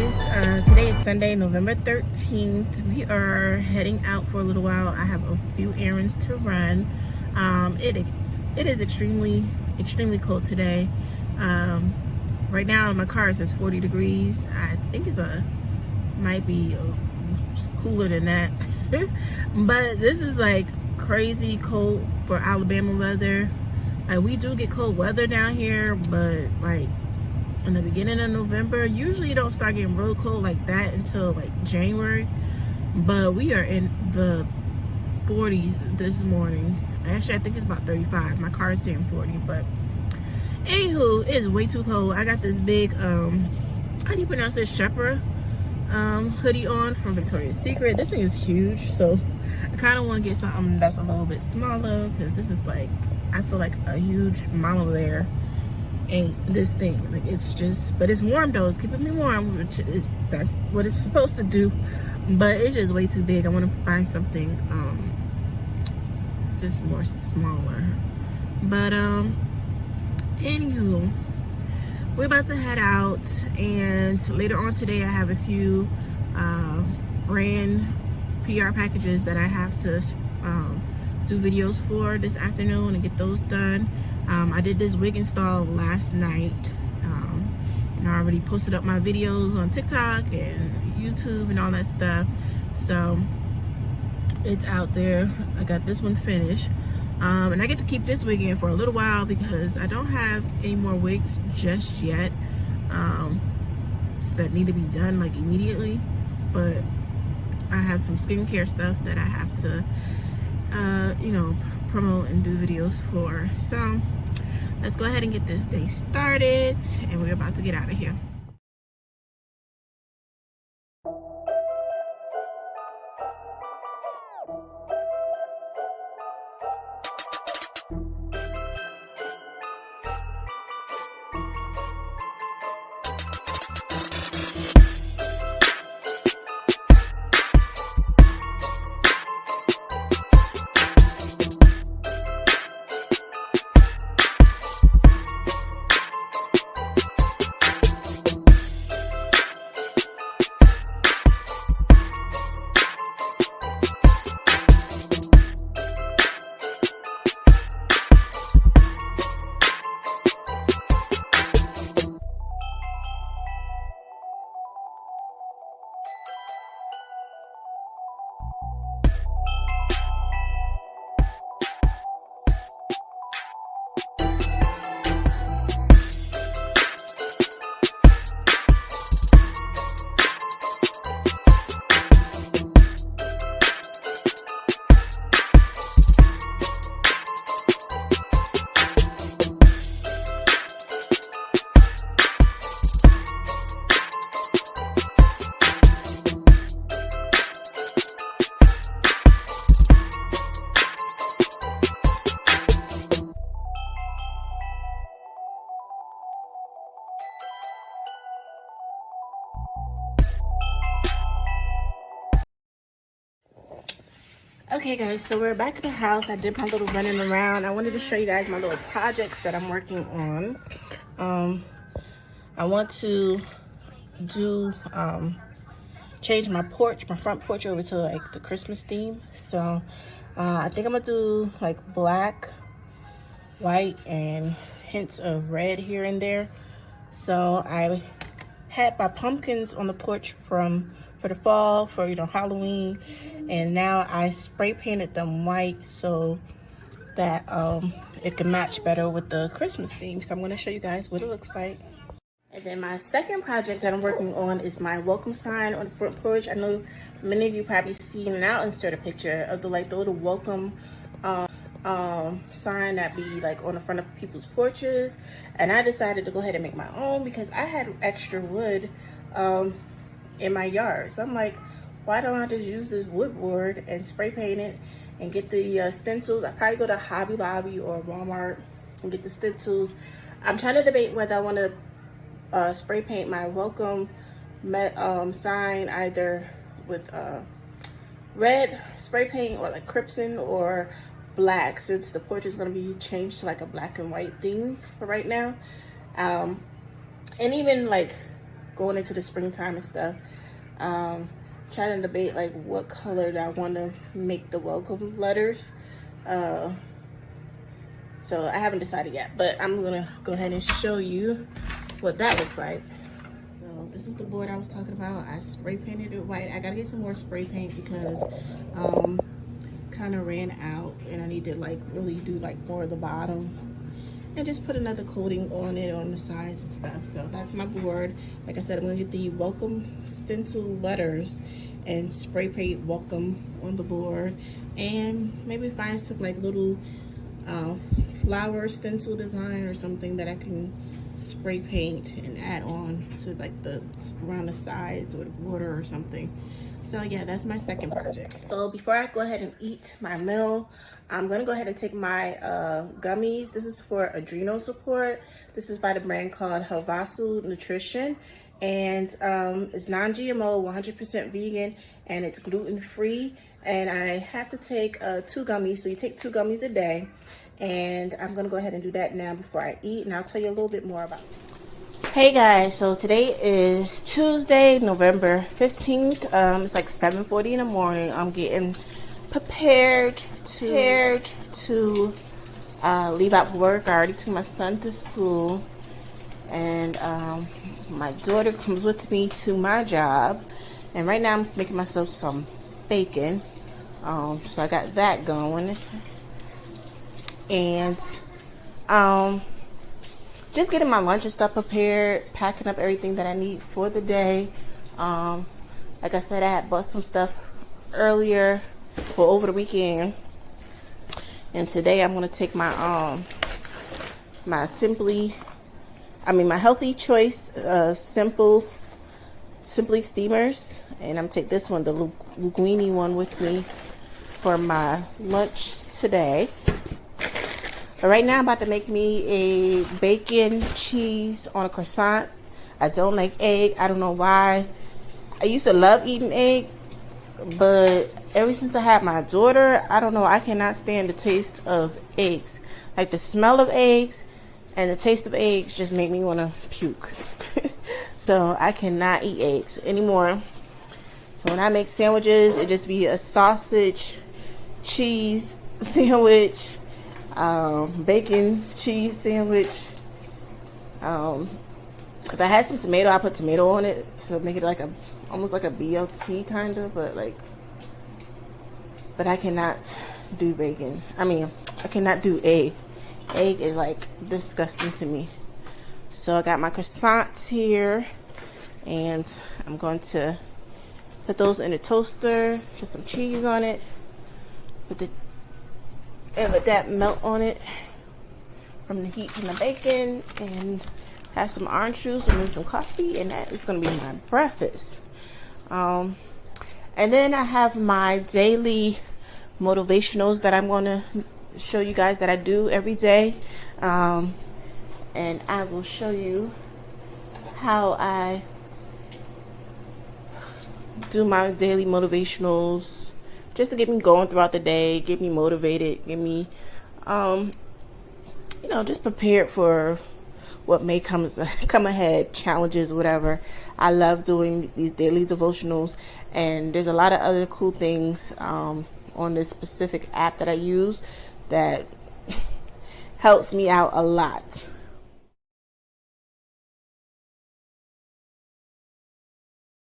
guys, today is Sunday, November 13th. We are heading out for a little while. I have a few errands to run. It is extremely cold today. Right now in my car it says 40 degrees. I think might be cooler than that. But this is like crazy cold for Alabama weather. We do get cold weather down here, but like in the beginning of November, usually it don't start getting real cold like that until like January. But we are in the 40s this morning. Actually, I think it's about 35. My car is saying 40, but anywho, it's way too cold. I got this big how do you pronounce this, Shapellx hoodie on from Victoria's Secret. This thing is huge, so I kind of want to get something that's a little bit smaller, because this is like, I feel like a huge mama bear ain't this thing. Like, it's just, but it's warm though. It's keeping me warm, which is, that's what it's supposed to do. But it's just way too big. I want to find something just more smaller. But anywho, we're about to head out, and later on today I have a few brand PR packages that I have to do videos for this afternoon and get those done. I did this wig install last night, and I already posted up my videos on TikTok and YouTube and all that stuff, so it's out there. I got this one finished, and I get to keep this wig in for a little while because I don't have any more wigs just yet, so that need to be done like immediately. But I have some skincare stuff that I have to you know, promote and do videos for. So let's go ahead and get this day started, and we're about to get out of here. Okay guys, so we're back at the house. I did my little running around. I wanted to show you guys my little projects that I'm working on. I want to do change my porch, my front porch, over to like the Christmas theme. So I think I'm gonna do like black, white, and hints of red here and there. So I had my pumpkins on the porch for the fall, for, you know, Halloween, and now I spray painted them white so that it can match better with the Christmas theme. So I'm going to show you guys what it looks like. And then my second project that I'm working on is my welcome sign on the front porch. I know many of you probably seen, and I'll insert a picture of the little welcome sign that be like on the front of people's porches. And I decided to go ahead and make my own because I had extra wood in my yard. So I'm like, why don't I just use this wood board and spray paint it and get the stencils? I probably go to Hobby Lobby or Walmart and get the stencils. I'm trying to debate whether I want to spray paint my welcome sign either with red spray paint or like crimson or black, since the porch is going to be changed to like a black and white theme for right now. And even like going into the springtime and stuff. Trying to debate like what color that I want to make the welcome letters. So I haven't decided yet, but I'm gonna go ahead and show you what that looks like. So this is the board I was talking about. I spray painted it white. I gotta get some more spray paint because kind of ran out, and I need to like really do like more of the bottom and just put another coating on it on the sides and stuff. So that's my board. Like I said, I'm gonna get the welcome stencil letters and spray paint welcome on the board, and maybe find some like little flower stencil design or something that I can spray paint and add on to like the around the sides or the border or something. So yeah, that's my second project. So before I go ahead and eat my meal, I'm gonna go ahead and take my gummies. This is for adrenal support. This is by the brand called Havasu Nutrition, and it's non-GMO, 100% vegan, and it's gluten-free. And I have to take 2 gummies, so you take 2 gummies a day. And I'm gonna go ahead and do that now before I eat, and I'll tell you a little bit more about it. Hey guys, so today is Tuesday, November 15th. It's like 7:40 in the morning. I'm getting prepared to leave out for work. I already took my son to school, and my daughter comes with me to my job. And right now I'm making myself some bacon. So I got that going. And just getting my lunch and stuff prepared, packing up everything that I need for the day. Like I said, I had bought some stuff earlier or over the weekend, and today I'm gonna take my my Healthy Choice Simply steamers, and I'm gonna take this one, the linguine one, with me for my lunch today. But right now I'm about to make me a bacon cheese on a croissant. I don't like egg. I don't know why. I used to love eating eggs, but ever since I had my daughter, I don't know, I cannot stand the taste of eggs. Like the smell of eggs and the taste of eggs just make me want to puke. So I cannot eat eggs anymore. So when I make sandwiches, it just be a sausage cheese sandwich, bacon cheese sandwich. If I had some tomato, I put tomato on it to make it like almost like a BLT kind of, but I cannot do bacon. I cannot do egg. Egg is like disgusting to me. So I got my croissants here, and I'm going to put those in the toaster, put some cheese on it, and let that melt on it from the heat from the bacon, and have some orange juice and maybe some coffee, and that is going to be my breakfast. And then I have my daily motivationals that I'm going to show you guys that I do every day. And I will show you how I do my daily motivationals, just to get me going throughout the day, get me motivated, get me, just prepared for what may come ahead, challenges, whatever. I love doing these daily devotionals, and there's a lot of other cool things on this specific app that I use that helps me out a lot.